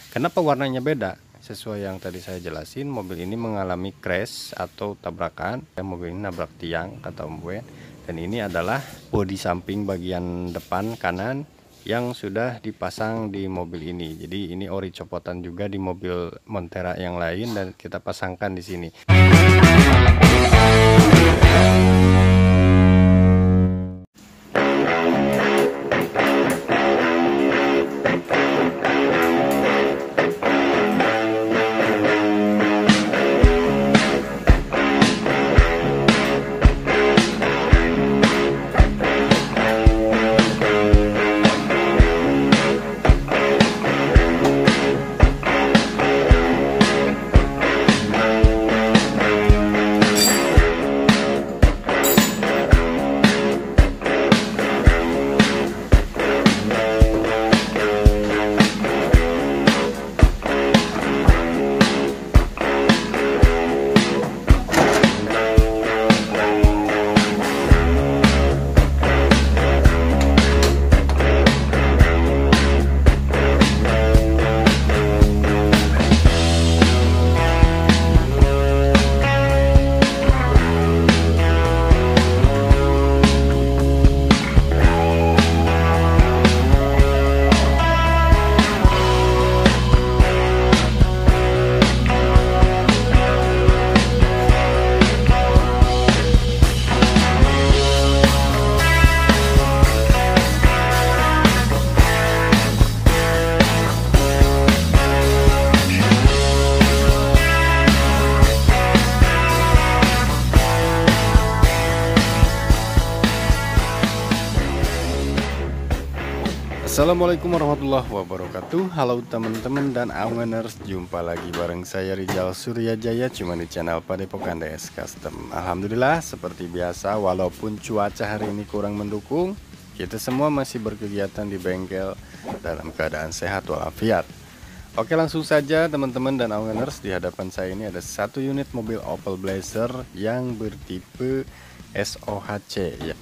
Kenapa warnanya beda? Sesuai yang tadi saya jelasin, mobil ini mengalami crash atau tabrakan. Mobil ini nabrak tiang, kata Om Boen. Dan ini adalah bodi samping bagian depan kanan yang sudah dipasang di mobil ini. Jadi ini ori copotan juga di mobil Montera yang lain dan kita pasangkan di sini. Assalamualaikum warahmatullahi wabarakatuh. Halo teman-teman dan awaners, jumpa lagi bareng saya Rizal Suryajaya cuma di channel Padepokan DS Custom. Alhamdulillah seperti biasa, walaupun cuaca hari ini kurang mendukung, kita semua masih berkegiatan di bengkel dalam keadaan sehat walafiat. Oke, langsung saja teman-teman dan awaners, di hadapan saya ini ada satu unit mobil Opel Blazer yang bertipe SOHC ya.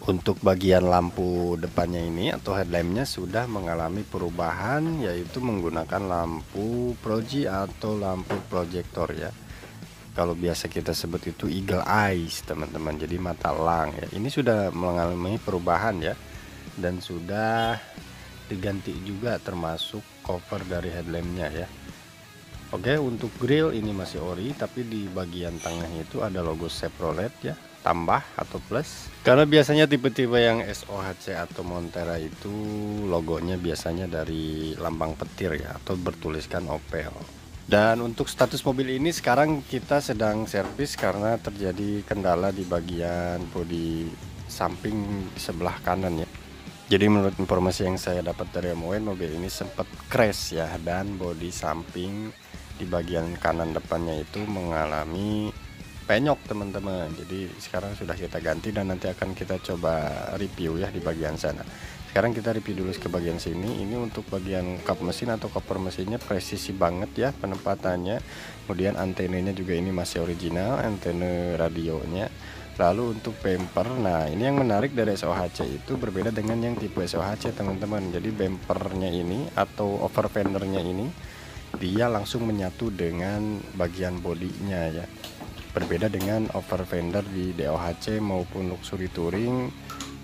Untuk bagian lampu depannya ini atau headlampnya sudah mengalami perubahan, yaitu menggunakan lampu proji atau lampu proyektor ya. Kalau biasa kita sebut itu eagle eyes teman-teman, jadi mata elang ya. Ini sudah mengalami perubahan ya, dan sudah diganti juga termasuk cover dari headlampnya ya. Oke, untuk grill ini masih ori, tapi di bagian tengahnya itu ada logo Chevrolet ya, tambah atau plus. Karena biasanya tipe-tipe yang SOHC atau Montera itu logonya biasanya dari lambang petir ya, atau bertuliskan Opel. Dan untuk status mobil ini sekarang kita sedang servis karena terjadi kendala di bagian bodi samping sebelah kanan ya. Jadi menurut informasi yang saya dapat dari Moen, mobil ini sempat crash ya, dan bodi samping di bagian kanan depannya itu mengalami penyok teman-teman. Jadi sekarang sudah kita ganti dan nanti akan kita coba review ya di bagian sana. Sekarang kita review dulu ke bagian sini. Ini untuk bagian kap mesin atau cover mesinnya presisi banget ya penempatannya. Kemudian antenanya juga ini masih original, antena radionya. Lalu untuk bumper, nah ini yang menarik dari SOHC itu berbeda dengan yang tipe SOHC teman-teman. Jadi bumpernya ini atau over fendernya ini dia langsung menyatu dengan bagian bodinya ya. Berbeda dengan over fender di DOHC maupun luxury touring,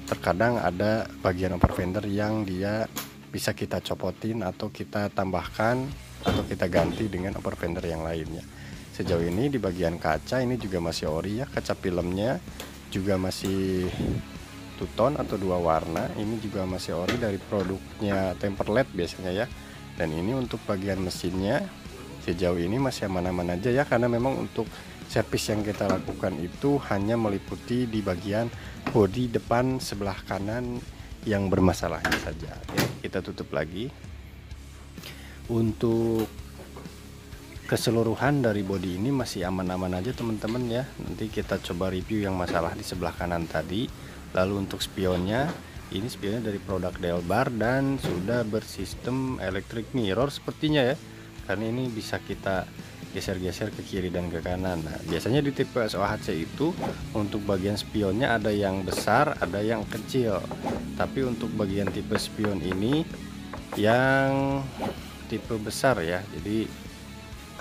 terkadang ada bagian over fender yang dia bisa kita copotin atau kita tambahkan atau kita ganti dengan over fender yang lainnya. Sejauh ini di bagian kaca ini juga masih ori ya, kaca filmnya juga masih two-tone atau dua warna. Ini juga masih ori dari produknya Temperled biasanya ya. Dan ini untuk bagian mesinnya sejauh ini masih aman-aman aja ya, karena memang untuk servis yang kita lakukan itu hanya meliputi di bagian bodi depan sebelah kanan yang bermasalahnya saja ya. Kita tutup lagi. Untuk keseluruhan dari bodi ini masih aman-aman aja teman-teman ya. Nanti kita coba review yang masalah di sebelah kanan tadi. Lalu untuk spionnya, ini spionnya dari produk Delbar dan sudah bersistem electric mirror sepertinya ya, karena ini bisa kita geser-geser ke kiri dan ke kanan. Nah, biasanya di tipe SOHC itu untuk bagian spionnya ada yang besar, ada yang kecil. Tapi untuk bagian tipe spion ini yang tipe besar ya, jadi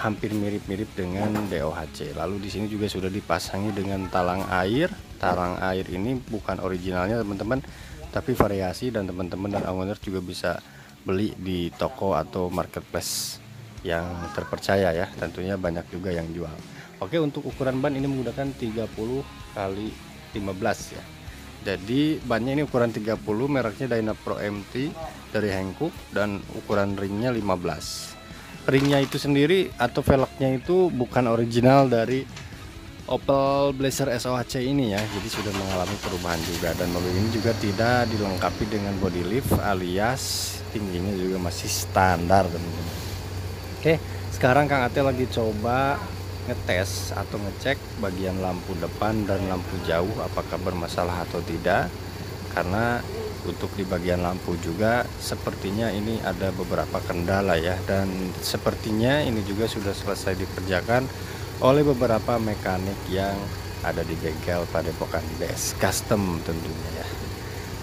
hampir mirip-mirip dengan DOHC. Lalu di sini juga sudah dipasangi dengan talang air. Talang air ini bukan originalnya teman-teman, tapi variasi, dan teman-teman dan owner juga bisa beli di toko atau marketplace yang terpercaya ya, tentunya banyak juga yang jual. Oke, untuk ukuran ban ini menggunakan 30 kali 15 ya. Jadi bannya ini ukuran 30, mereknya Dynapro MT dari Hankook, dan ukuran ringnya 15. Ringnya itu sendiri atau velgnya itu bukan original dari Opel Blazer SOHC ini ya, jadi sudah mengalami perubahan juga, dan mobil ini juga tidak dilengkapi dengan body lift alias tingginya juga masih standar teman-teman. Oke, sekarang Kang Ate lagi coba ngetes atau ngecek bagian lampu depan dan lampu jauh apakah bermasalah atau tidak, karena untuk di bagian lampu juga sepertinya ini ada beberapa kendala ya, dan sepertinya ini juga sudah selesai dikerjakan oleh beberapa mekanik yang ada di bengkel Padepokan DS Custom tentunya ya.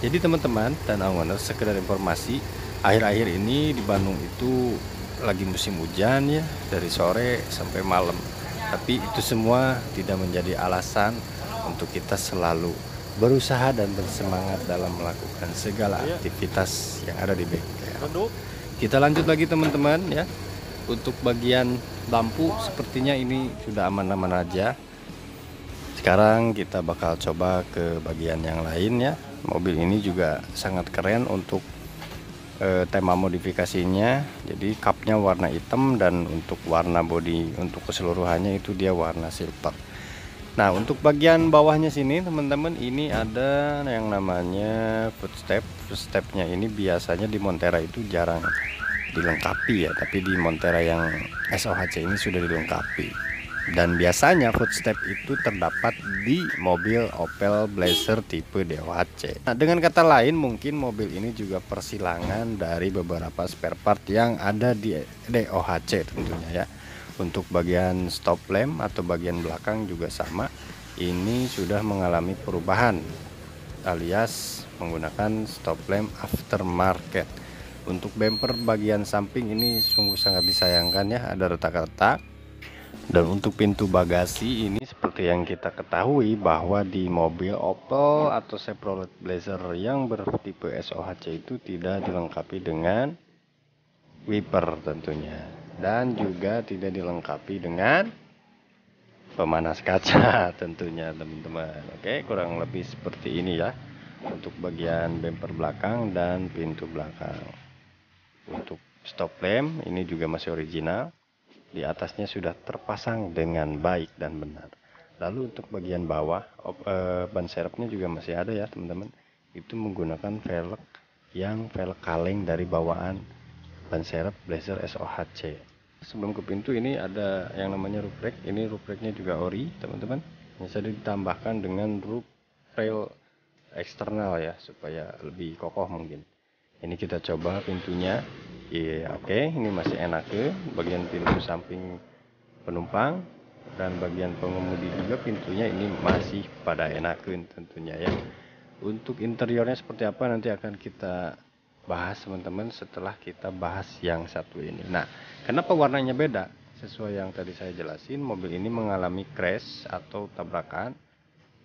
Jadi teman-teman dan owner, sekedar informasi, akhir-akhir ini di Bandung itu lagi musim hujan ya, dari sore sampai malam. Tapi itu semua tidak menjadi alasan untuk kita selalu berusaha dan bersemangat dalam melakukan segala aktivitas yang ada di bengkel. Kita lanjut lagi teman-teman ya. Untuk bagian lampu sepertinya ini sudah aman-aman aja. Sekarang kita bakal coba ke bagian yang lain ya. Mobil ini juga sangat keren untuk tema modifikasinya. Jadi cupnya warna hitam, dan untuk warna bodi untuk keseluruhannya itu dia warna silver. Nah, untuk bagian bawahnya sini teman-teman, ini ada yang namanya footstep. Footstepnya ini biasanya di Montera itu jarang dilengkapi ya, tapi di Montera yang SOHC ini sudah dilengkapi. Dan biasanya footstep itu terdapat di mobil Opel Blazer tipe DOHC. Nah, dengan kata lain mungkin mobil ini juga persilangan dari beberapa spare part yang ada di DOHC tentunya ya. Untuk bagian stop lamp atau bagian belakang juga sama, ini sudah mengalami perubahan alias menggunakan stop lamp aftermarket. Untuk bumper bagian samping ini sungguh sangat disayangkan ya, ada retak-retak. Dan untuk pintu bagasi ini seperti yang kita ketahui bahwa di mobil Opel atau Chevrolet Blazer yang bertipe SOHC itu tidak dilengkapi dengan wiper tentunya, dan juga tidak dilengkapi dengan pemanas kaca tentunya teman-teman. Oke, kurang lebih seperti ini ya untuk bagian bumper belakang dan pintu belakang. Untuk stop lamp ini juga masih original, di atasnya sudah terpasang dengan baik dan benar. Lalu untuk bagian bawah ban serepnya juga masih ada ya teman-teman, itu menggunakan velg yang velg kaleng dari bawaan ban serep Blazer SOHC. Sebelum ke pintu ini ada yang namanya roof rack. Ini roof racknya juga ori teman-teman, bisa ditambahkan dengan roof rail eksternal ya, supaya lebih kokoh mungkin. Ini kita coba pintunya. Iya, oke, ini masih enak ke bagian pintu samping penumpang dan bagian pengemudi juga, pintunya ini masih pada enakin tentunya ya. Untuk interiornya seperti apa nanti akan kita bahas teman-teman setelah kita bahas yang satu ini. Nah, kenapa warnanya beda? Sesuai yang tadi saya jelasin, mobil ini mengalami crash atau tabrakan.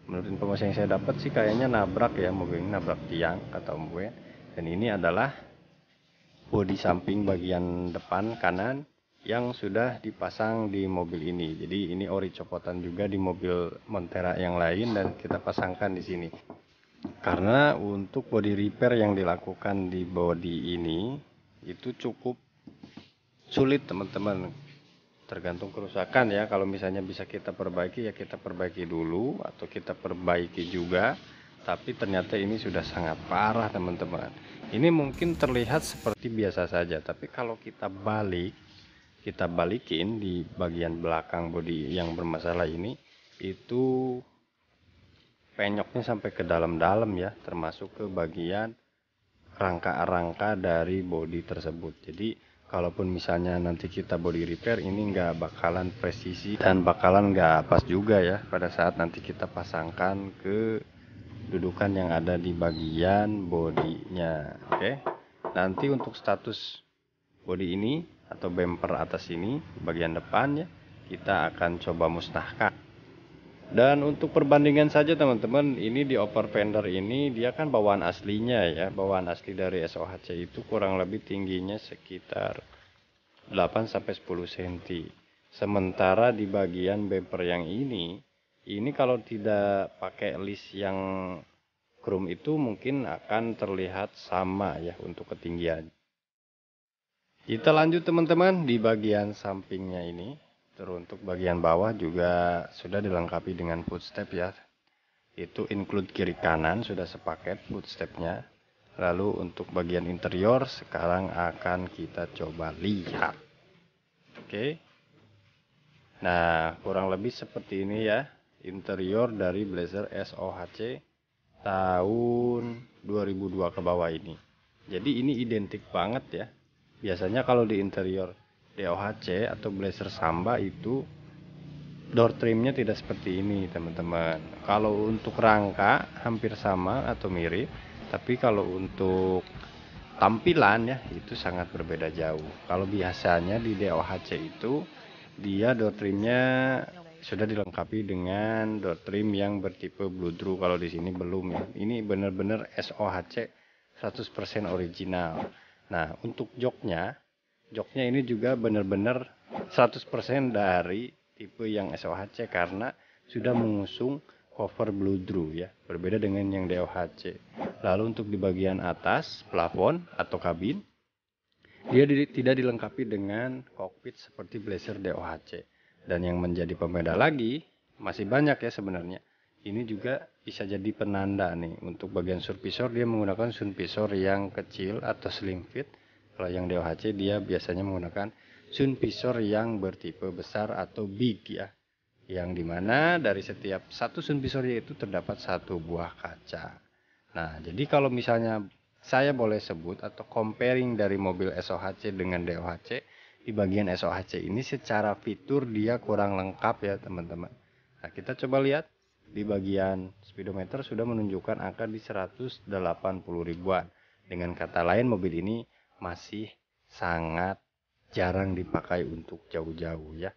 Menurut informasi yang saya dapat sih kayaknya nabrak ya, mobil ini nabrak tiang kata om gue. Dan ini adalah bodi samping bagian depan kanan yang sudah dipasang di mobil ini. Jadi ini ori copotan juga di mobil Montera yang lain dan kita pasangkan di sini. Karena untuk body repair yang dilakukan di bodi ini itu cukup sulit teman-teman. Tergantung kerusakan ya. Kalau misalnya bisa kita perbaiki ya kita perbaiki dulu, atau kita perbaiki juga. Tapi ternyata ini sudah sangat parah teman-teman. Ini mungkin terlihat seperti biasa saja, tapi kalau kita balikin di bagian belakang bodi yang bermasalah ini, itu penyoknya sampai ke dalam-dalam ya, termasuk ke bagian rangka-rangka dari bodi tersebut. Jadi kalaupun misalnya nanti kita body repair, ini nggak bakalan presisi dan bakalan nggak pas juga ya pada saat nanti kita pasangkan ke dudukan yang ada di bagian bodinya. Oke, nanti untuk status bodi ini atau bumper atas ini bagian depannya kita akan coba musnahkan. Dan untuk perbandingan saja teman-teman, ini di upper fender ini dia kan bawaan aslinya ya, bawaan asli dari SOHC itu kurang lebih tingginya sekitar 8-10 cm. Sementara di bagian bumper yang ini kalau tidak pakai list yang chrome itu mungkin akan terlihat sama ya untuk ketinggian. Kita lanjut teman-teman di bagian sampingnya ini. Terus untuk bagian bawah juga sudah dilengkapi dengan footstep ya. Itu include kiri kanan sudah sepaket footstepnya. Lalu untuk bagian interior sekarang akan kita coba lihat. Oke. Nah, kurang lebih seperti ini ya interior dari Blazer SOHC tahun 2002 ke bawah ini. Jadi ini identik banget ya. Biasanya kalau di interior DOHC atau Blazer Samba itu door trimnya tidak seperti ini teman-teman. Kalau untuk rangka hampir sama atau mirip, tapi kalau untuk tampilan ya itu sangat berbeda jauh. Kalau biasanya di DOHC itu dia door trimnya sudah dilengkapi dengan door trim yang bertipe Bludru. Kalau di sini belum ya. Ini benar-benar SOHC 100% original. Nah, untuk joknya ini juga benar-benar 100% dari tipe yang SOHC karena sudah mengusung cover Bludru ya, berbeda dengan yang DOHC. Lalu untuk di bagian atas plafon atau kabin, dia tidak dilengkapi dengan cockpit seperti Blazer DOHC. Dan yang menjadi pembeda lagi, masih banyak ya sebenarnya. Ini juga bisa jadi penanda nih. Untuk bagian survisor dia menggunakan survisor yang kecil atau slim fit. Kalau yang DOHC dia biasanya menggunakan survisor yang bertipe besar atau big ya. Yang dimana dari setiap satu survisor itu terdapat satu buah kaca. Nah, jadi kalau misalnya saya boleh sebut atau comparing dari mobil SOHC dengan DOHC, di bagian SOHC ini secara fitur dia kurang lengkap ya teman-teman. Nah, kita coba lihat. Di bagian speedometer sudah menunjukkan angka di 180 ribuan. Dengan kata lain mobil ini masih sangat jarang dipakai untuk jauh-jauh ya.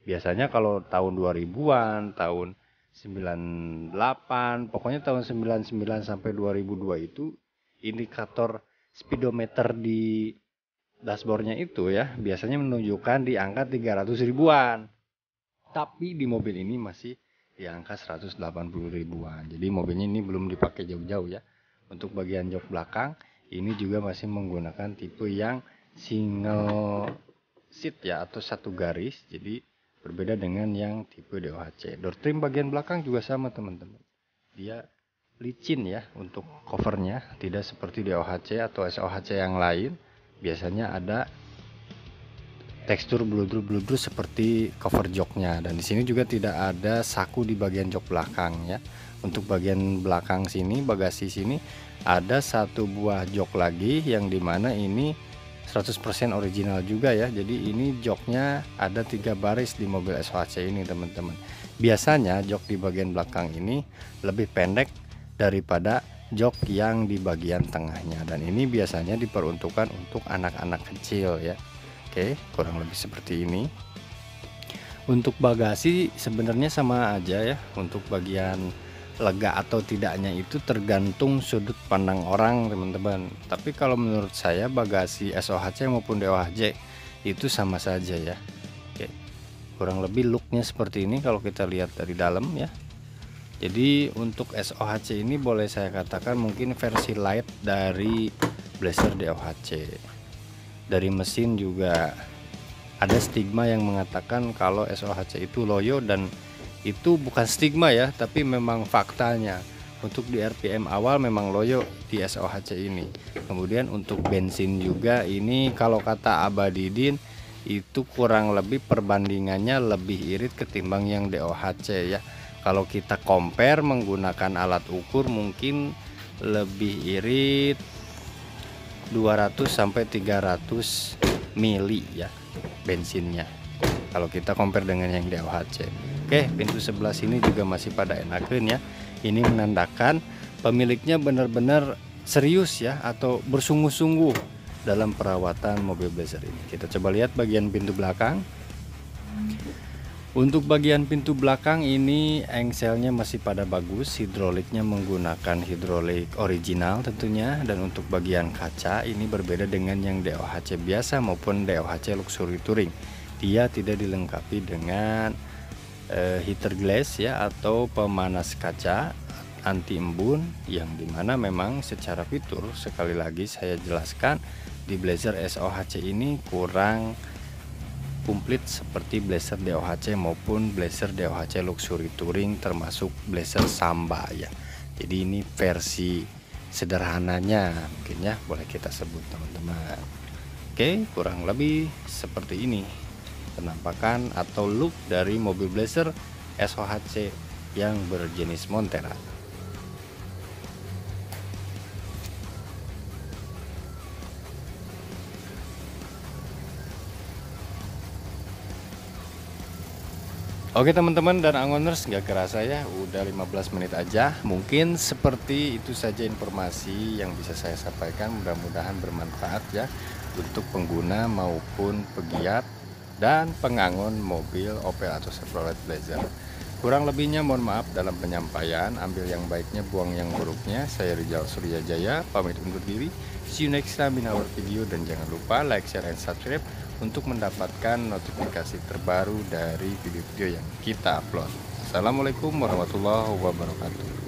Biasanya kalau tahun 2000-an, tahun 98, pokoknya tahun 99 sampai 2002 itu indikator speedometer di dashboardnya itu ya biasanya menunjukkan di angka 300 ribuan. Tapi di mobil ini masih di angka 180 ribuan. Jadi mobilnya ini belum dipakai jauh-jauh ya. Untuk bagian jok belakang ini juga masih menggunakan tipe yang single seat ya atau satu garis. Jadi berbeda dengan yang tipe DOHC. Door trim bagian belakang juga sama teman-teman. Dia licin ya untuk covernya, tidak seperti DOHC atau SOHC yang lain. Biasanya ada tekstur bludru seperti cover joknya, dan di sini juga tidak ada saku di bagian jok belakang ya. Untuk bagian belakang sini, bagasi sini ada satu buah jok lagi yang dimana ini 100% original juga ya. Jadi ini joknya ada 3 baris di mobil SOHC ini teman-teman. Biasanya jok di bagian belakang ini lebih pendek daripada jok yang di bagian tengahnya, dan ini biasanya diperuntukkan untuk anak-anak kecil ya. Oke, kurang lebih seperti ini. Untuk bagasi sebenarnya sama aja ya. Untuk bagian lega atau tidaknya itu tergantung sudut pandang orang teman-teman. Tapi kalau menurut saya bagasi SOHC maupun DOHC itu sama saja ya. Oke, kurang lebih looknya seperti ini kalau kita lihat dari dalam ya. Jadi untuk SOHC ini boleh saya katakan mungkin versi light dari Blazer DOHC. Dari mesin juga ada stigma yang mengatakan kalau SOHC itu loyo, dan itu bukan stigma ya, tapi memang faktanya. Untuk di RPM awal memang loyo di SOHC ini. Kemudian untuk bensin juga ini kalau kata Abadidin itu kurang lebih perbandingannya lebih irit ketimbang yang DOHC ya. Kalau kita compare menggunakan alat ukur mungkin lebih irit 200 sampai 300 mili ya bensinnya kalau kita compare dengan yang DOHC. Oke, pintu sebelah sini juga masih pada enakan ya. Ini menandakan pemiliknya benar-benar serius ya atau bersungguh-sungguh dalam perawatan mobil Blazer ini. Kita coba lihat bagian pintu belakang. Untuk bagian pintu belakang ini engselnya masih pada bagus, hidroliknya menggunakan hidrolik original tentunya, dan untuk bagian kaca ini berbeda dengan yang DOHC biasa maupun DOHC Luxury Touring. Dia tidak dilengkapi dengan heater glass ya, atau pemanas kaca anti embun, yang dimana memang secara fitur sekali lagi saya jelaskan di Blazer SOHC ini kurang komplit seperti Blazer DOHC maupun Blazer DOHC Luxury Touring, termasuk Blazer Samba ya. Jadi ini versi sederhananya mungkin ya, boleh kita sebut teman-teman. Oke, kurang lebih seperti ini penampakan atau look dari mobil Blazer SOHC yang berjenis Montera. Oke teman-teman dan Angoners, nggak kerasa ya udah 15 menit aja. Mungkin seperti itu saja informasi yang bisa saya sampaikan, mudah-mudahan bermanfaat ya untuk pengguna maupun pegiat dan pengangon mobil Opel atau Chevrolet Blazer. Kurang lebihnya mohon maaf dalam penyampaian, ambil yang baiknya, buang yang buruknya. Saya Rizal Suryajaya pamit undur diri. See you next time in our video, dan jangan lupa like, share, and subscribe untuk mendapatkan notifikasi terbaru dari video-video yang kita upload. Assalamualaikum warahmatullahi wabarakatuh.